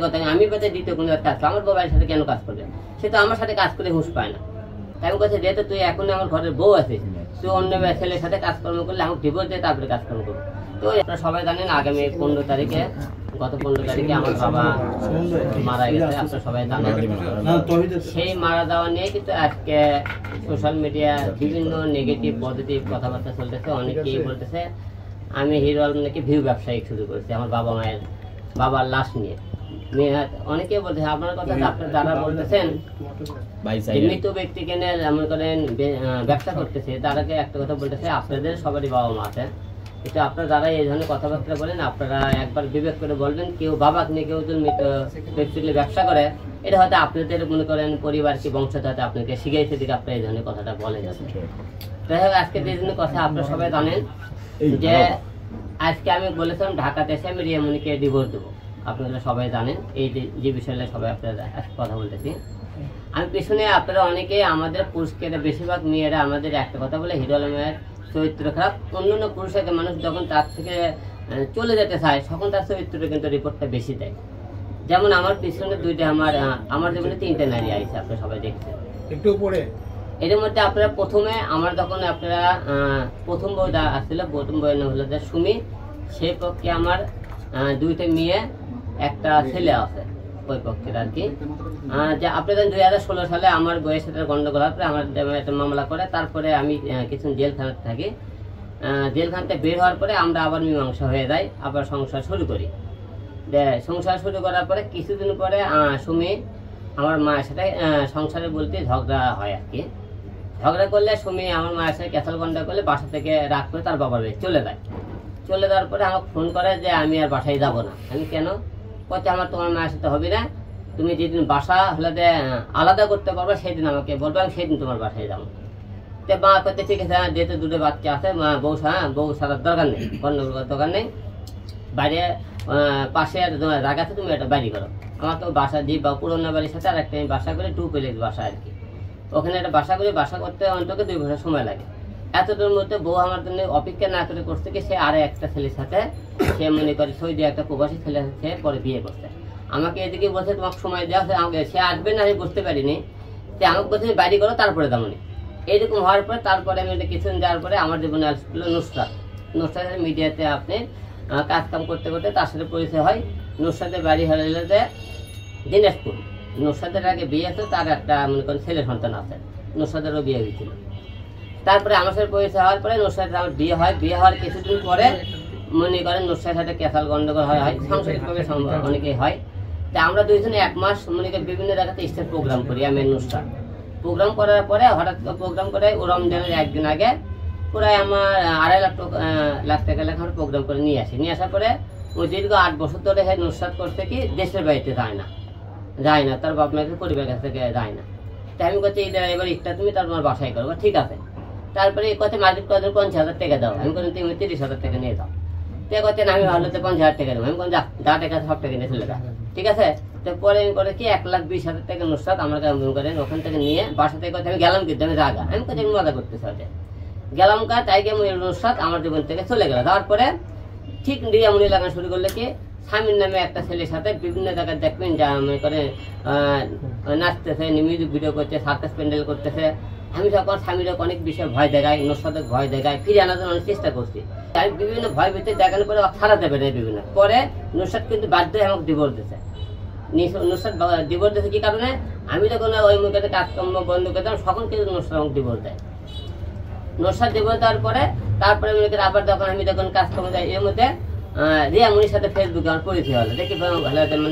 কথা আমি বলতে দ্বিতীয় কোনো কাজ আমার বাবার সাথে কেন কাজ করবে, সে তো আমার সাথে কাজ করে হুঁশ পায় না। তাই আমি বলছি যেহেতু তুই এখন আমার ঘরের বউ আছিস, তুই অন্য ছেলের সাথে কাজকর্ম করলে আমাকে ডিভোর্স দিয়ে তারপরে কাজকর্ম করবো। তো আপনারা সবাই জানেন আগামী 15 তারিখে, গত 15 তারিখে আমার বাবা মারা গেছে, আপনারা সবাই জানেন। সেই মারা যাওয়া নিয়ে কিন্তু আজকে সোশ্যাল মিডিয়া বিভিন্ন নেগেটিভ পজিটিভ কথাবার্তা চলতেছে। অনেকেই বলতেছে আমি হিরো আলম নাকি ভিউ ব্যবসায়ী শুরু করেছি আমার বাবার লাশ নিয়ে। অনেকে বলতেছে আপনার কথা, আপনার যারা বলতেছেন মৃত ব্যক্তিকে নিয়ে মনে করেন ব্যবসা করতেছে, তারাকে একটা কথা বলতেছে আপনাদের সবারই বাবা মা আছে, কিন্তু আপনারা যারা এই ধরনের কথাবার্তা বলেন আপনারা একবার বিবেক করে বলবেন। কেউ বাবাকে নিয়ে কেউ যদি মৃত ব্যক্তি ব্যবসা করে, এটা হয়তো আপনাদের মনে করেন পরিবার কি বংশতে হয়তো আপনাকে শিখাইছে দিকে আপনারা এই ধরনের কথাটা বলে যাচ্ছেন। যাই হোক আজকে যে ধরনের কথা আপনারা সবাই জানেন যে আজকে আমি বলেছিলাম ঢাকাতে এসে আমি রিয়ামণিকে ডিভোর্স দেবো, আপনারা সবাই জানেন এই যে বিষয়টা সবাই আপনারা কথা বলতেছি। আমি পিছনে আপনারা অনেকে আমাদের পুরুষকে বেশিরভাগ মেয়েরা আমাদের একটা কথা বলে হিরো আলমের চরিত্র খারাপ, অন্যান্য পুরুষকে মানুষ যখন তার থেকে চলে যেতে চায় তখন তার চরিত্রে কিন্তু রিপোর্টটা বেশি দেয়। যেমন আমার পিছনে দুইটা আমার জীবনে 3টে নারী আইছে, আপনারা সবাই দেখছেন একটু উপরে। এর মধ্যে আপনারা প্রথমে আমার যখন আপনারা প্রথম বইটা আসছিল, প্রথম বইয়ের নাম হলো যে সুমি, সেই পক্ষে আমার 2টে মেয়ে একটা ছেলে আছে ওই পক্ষের আর কি। যে আপনাদের 2016 সালে আমার বইয়ের সাথে গন্ডগোল হওয়ার পরে আমার একটা মামলা করে, তারপরে আমি কিছু জেলখানাতে থাকি। জেলখানাতে বের হওয়ার পরে আমরা আবার মীমাংসা হয়ে যাই, আবার সংসার শুরু করি। সংসার শুরু করার পরে কিছুদিন পরে সুমি আমার মায়ের সাথে সংসারে বলতে ঝগড়া হয় আর কি। ঝগড়া করলে সুমি আমার মায়ের সাথে ক্যাসাল গন্ডা করলে বাসা থেকে রাগ করে তার বাবার বাড়ি চলে যায়। চলে যাওয়ার পরে আমাকে ফোন করে যে আমি আর বাসায় যাব না। আমি কেন? বলছে আমার তোমার মায়ের সাথে হবে না, তুমি যেদিন বাসা হলে আলাদা করতে পারবে সেদিন আমাকে বলবে, আমি সেদিন তোমার বাসায় যাবো। তো মা করতে ঠিক আছে, যেহেতু 2টে বাচ্চা আছে বউ সারার দরকার নেই, গন্ডগোল দরকার নেই, বাইরে পাশে জায়গা আছে তুমি একটা বাড়ি করো। আমাকে বাসা দিই বা পুরোনো বাড়ির সাথে আর একটা আমি বাসা করে 2 প্লেট বাসা আর কি। ওখানে একটা বাসা করে বাসা করতে অন্তত 2 ঘন্টা সময় লাগে। এতটার মধ্যে বউ আমার জন্য অপেক্ষা না করে করছে কি, সে আরে একটা ছেলের সাথে সে মনে করে সৌদি একটা প্রবাসী ছেলে সে পরে বিয়ে করছে। আমাকে এদিকে বলছে তোমাকে সময় দেওয়া আছে, আমাকে সে আসবে না আমি বুঝতে পারিনি, সে আমাকে বলছে বাড়ি করো তারপরে তেমনই। এইরকম হওয়ার পরে তারপরে আমি কিছুদিন যাওয়ার পরে আমার জীবনে আসলো নুসরাত মিডিয়াতে আপনি কাজ কাম করতে করতে তার সাথে পরিচয় হয়। নুসরাতের বাড়ি হলে যে দিনাজপুর। নুসরাতের আগে বিয়ে আছে, তার একটা মনে করেন ছেলে সন্তান আছে, নুসরাতেরও বিয়ে হয়েছিল। তারপরে আমার সাথে পরিচয় হওয়ার পরে নুসরাতের আমার বিয়ে হয়। বিয়ে হওয়ার কিছুদিন পরে মনে করেন নুসরাতের সাথে ক্যাসাল গন্ডগোল হয়, সাংসারিকভাবে অনেকেই হয়। তা আমরা দুইজনে 1 মাস মনে করি বিভিন্ন জায়গাতে স্টেজ প্রোগ্রাম করি। আমি নুসরাত প্রোগ্রাম করার পরে হঠাৎ প্রোগ্রাম করে রমজানের একদিন আগে প্রায় আমার 2.5 লাখ টাকা লেখা প্রোগ্রাম করে নিয়ে আসি। নিয়ে আসার পরে ওই দীর্ঘ 8 বছর ধরে নুসরাত করতে কি দেশের বাড়িতে যায় না, তার বাপ মায়ের পরিবার কাছ থেকে যায় না। তাই আমি বলছি এবার ইচ্ছা তুমি তার তোমার বাসায় করবো, ঠিক আছে। তারপরে কথা মালিক কত 50,000 টাকা দাও, আমি বলি তুমি 30,000 টাকা নিয়ে যাও। তো করতেন আমি ভালো তো 50,000 টাকা দেবো, আমি যা টাকা সব টাকা নিয়ে চলে যা, ঠিক আছে। তো পরে আমি করে কি 1,20,000 টাকা নুসরাত আমার কাছে করেন, ওখান থেকে নিয়ে বাসা থেকে আমি গেলাম কিন্তু আমি জায়গা আমি কোথায় মজা করতেছি হচ্ছে গেলাম তাই গিয়ে নুসরাত আমার জীবন থেকে চলে গেল। তারপরে ঠিক রিয়ামণি লাগানো শুরু করলে কি স্বামীর নামে একটা ছেলের সাথে বিভিন্ন জায়গায় দেখবেন যা মনে করে নাচতেছে, মিউজিক ভিডিও করছে, সার্কাস প্যান্ডেল করতেছে। আমি তখন স্বামীর অনেক বিষয়ে ভয় দেখাই, নুসরাতের ভয় দেখাই, ফিরে আনার জন্য অনেক চেষ্টা করছি। আমি বিভিন্ন ভয় ভিতরে দেখানোর পরে ছাড়াতে পারে বিভিন্ন। পরে নুসরাত কিন্তু বাধ্য হয়ে আমাকে ডিভোর্স দিয়েছে। নুসরাত ডিভোর্স দিয়েছে কি কারণে, আমি যখন ওই মুখে কাজকর্ম বন্ধ করতাম তখন কিন্তু নুসরাত আমাকে ডিভোর্স দেয়। নুসরাত ডিভোর্স দেওয়ার পরে তারপরে মনে করি আবার যখন আমি যখন কাজকর্ম যাই, এর মধ্যে রিয়ামণির সাথে ফেসবুকে আমার পরিচয় হলো, দেখি ভালো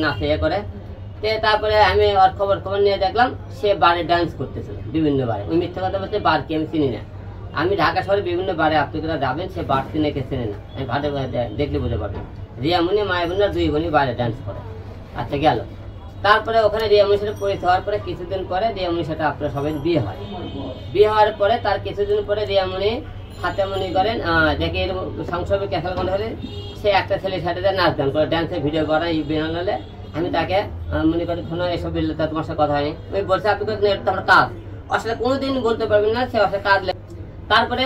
নাচে ইয়ে করে। তারপরে আমি ওর খবর নিয়ে দেখলাম সে বারে ডান্স করতেছিল বিভিন্ন বারে। ওই মিথ্যা কথা বলতে বার কি আমি চিনি না, আমি ঢাকা শহরে বিভিন্ন বারে আপনারা যাবেন, সে বার চিনে কে চেনে না, আমি ভাটে দেখলে বুঝতে পারবেন। রিয়ামণি মায়ের বোন 2 বোনই বারে ডান্স করে। আচ্ছা গেল। তারপরে ওখানে রিয়ামণির সাথে পরিচয় হওয়ার পরে কিছুদিন পরে রিয়ামণির সাথে আপনার সবাই বিয়ে হয়। বিয়ে হওয়ার পরে তার কিছুদিন পরে রিয়ামণি হাতে মনে করেন দেখে এরকম সংসর্গে ক্যাসাল গন্ড হলে সে একটা ছেলের সাথে নাচ গান করে, ডান্সের ভিডিও করা বেনালে। আমি তাকে মনে করি ফোনে এসব তোমার সাথে কথা হয়নি, আমি বলছি আপনি আমার কাজ আসলে কোনোদিন বলতে পারবেন না, সে আসলে কাজ। তারপরে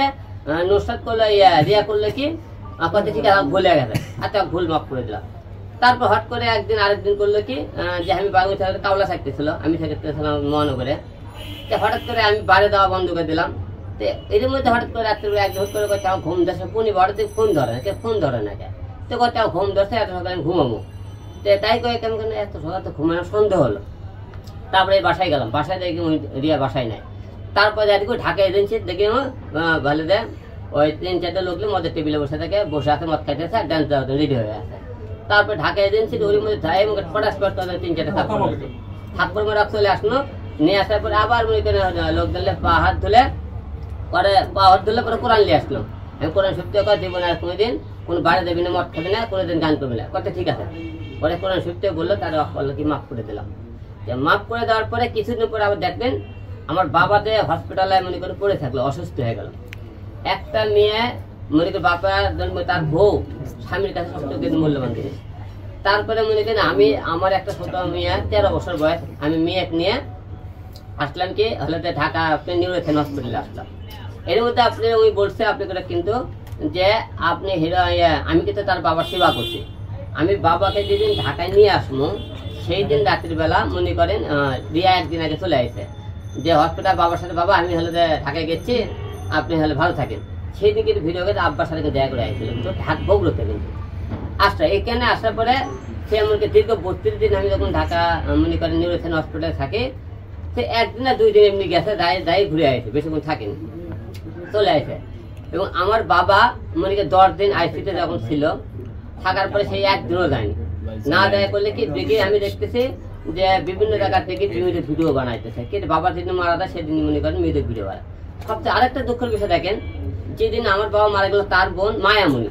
নুসরাত করলে রিয়া করলে কি কথা ঠিক আছে ভুলে গেছে, আচ্ছা ভুল মাফ করে দিলাম। তারপর হট করে একদিন আরেকদিন করলো কি যে আমি বাড়ি কাওলা থাকতেছিল, আমি থাকতেছিলাম মহানগরে। হঠাৎ করে আমি বাড়ি দেওয়া বন্ধ করে দিলাম। তো এর মধ্যে হঠাৎ করে রাত্রে এক হুট করে করছে আমার ঘুম ধরছে, পুনি বড়তে ফোন ধরে না, ফোন ধরে না কে, তো করতে ঘুম ধরছে, এত সকালে আমি ঘুমাবো। তো তাই করে কেমন কেন এত সকাল তো ঘুমানো সন্দেহ হলো। তারপরে বাসায় গেলাম, বাসায় দেখি রিয়া বাসায় নাই। তারপরে দেখি ঢাকা এজেন্সি দেখি ভালো দেয় ওই 3-4টা লোক মদের টেবিলে বসে থাকে, বসে আছে মদ খাইতেছে, ডান্স রেডি হয়ে আছে। তারপরে ঢাকা এজেন্সির ওর মধ্যে যাই পটাশ করতে 3-4টা থাপ্পড় মারা চলে আসলো। নিয়ে আসার পরে আবার মনে করে লোক দিলে পা হাত ধুলে পরে কোরআন নিয়ে আসলো। আমি কোরআন সত্যি কথা দিব না, কোনোদিন কোনো বাড়ি দেবি না, মদ খাবি না, কোনোদিন গান করবি না, কথা ঠিক আছে। পরে কোরআন সত্যি বললো, তার বললো কি মাফ করে দিলাম। মাফ করে দেওয়ার পরে কিছুদিন পরে আবার দেখবেন আমার বাবাতে হসপিটালে মনে করে পড়ে থাকলো, অসুস্থ হয়ে গেল। একটা মেয়ে মনে করি বাবা তার বউ স্বামীর কাছে সবচেয়ে মূল্যবান জিনিস। তারপরে মনে করেন আমি আমার একটা ছোট মেয়ে 13 বছর বয়স, আমি মেয়ে নিয়ে আসলাম কি হলে ঢাকা নিউরোথেন হসপিটালে আসলাম। এর মধ্যে আপনি ওই বলছে আপনি করে কিন্তু যে আপনি হিরো আমি কিন্তু তার বাবার সেবা করছি। আমি বাবাকে যেদিন ঢাকায় নিয়ে আসবো সেই দিন রাত্রিবেলা মনে করেন রিয়া একদিন আগে চলে আসে যে হসপিটাল বাবার সাথে, বাবা আমি হলে ঢাকায় গেছি, আপনি হলে ভালো থাকেন। সেই দিকে ভিডিও করে আব্বার সাথে দেখা করে আসছিল, তো ঢাকা বগুড়োতে কিন্তু আসটা এখানে আসার পরে সে এমনকি দীর্ঘ 32 দিন আমি যখন ঢাকা মনে করেন নিউরোথেন হসপিটালে থাকি, সে 1 দিন না 2 দিন এমনি গেছে, দায় ঘুরে আসে, বেশিক্ষণ থাকেনি, চলে আসে। এবং আমার বাবা মনে করি 10 দিন আইসিতে যখন ছিল, থাকার পরে সেই 1 দিনও যায়নি। না দেয় করলে কি দেখি আমি দেখতেছি যে বিভিন্ন জায়গা থেকে মিউজিক ভিডিও বানাইতেছে, কিন্তু বাবার যেদিন মারা যায় সেদিন মনে করেন মিউজিক ভিডিও বানায়। সবচেয়ে আরেকটা দুঃখের বিষয় দেখেন, যেদিন আমার বাবা মারা গেল তার বোন মায়ামণি